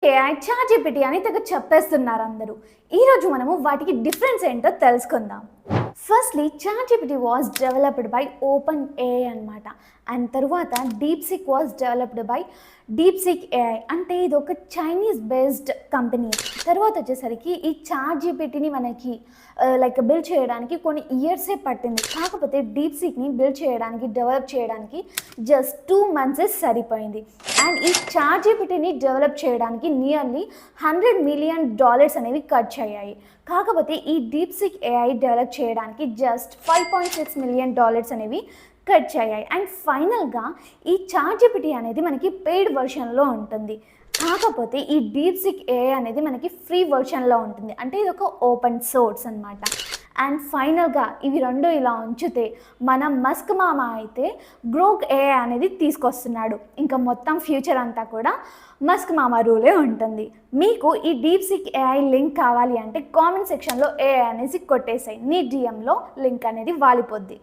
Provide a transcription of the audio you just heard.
AI, ChatGPT అని తెగ చెప్పేస్తున్నారు అందరూ. ఈరోజు మనము వాటికి డిఫరెన్స్ ఏంటో తెలుసుకుందాం. Firstly ChatGPT was developed by open AI అనమాట. అండ్ తరువాత DeepSeek was developed by DeepSeek AI. అంటే ఇది ఒక చైనీస్ బేస్డ్ కంపెనీ. తర్వాత వచ్చేసరికి ఈ చాట్‌జీపీటీని మనకి బిల్డ్ చేయడానికి కొన్ని ఇయర్సే పట్టింది. కాకపోతే డీప్‌సీక్‌ని బిల్డ్ చేయడానికి, డెవలప్ చేయడానికి జస్ట్ 2 మంత్సే సరిపోయింది. అండ్ ఈ చాట్‌జీపీటీని డెవలప్ చేయడానికి నియర్లీ $100 మిలియన్ అనేవి ఖర్చు అయ్యాయి. కాకపోతే ఈ డీప్‌సీక్ ఏఐ డెవలప్ చేయడానికి జస్ట్ $5.6 మిలియన్ అనేవి ఖర్చు అయ్యాయి. అండ్ ఫైనల్గా ఈ చాట్‌జీపీటీ అనేది మనకి పెయిడ్ వర్షన్లో ఉంటుంది. కాకపోతే ఈ డీప్‌సీక్ ఏఐ అనేది మనకి ఫ్రీ వర్షన్లో ఉంటుంది. అంటే ఇది ఒక ఓపెన్ సోర్స్ అనమాట. అండ్ ఫైనల్గా ఇవి రెండు ఇలా ఉంచితే మన మస్క్ మామ అయితే గ్రోక్ ఏఐ అనేది తీసుకొస్తున్నాడు. ఇంకా మొత్తం ఫ్యూచర్ అంతా కూడా మస్క్ మామ రూలే ఉంటుంది. మీకు ఈ డీప్‌సీక్ ఏఐ లింక్ కావాలి అంటే కామెంట్ సెక్షన్లో ఏఐ అనేసి కొట్టేసాయి. నీ డిఎంలో లింక్ అనేది వాలిపోద్ది.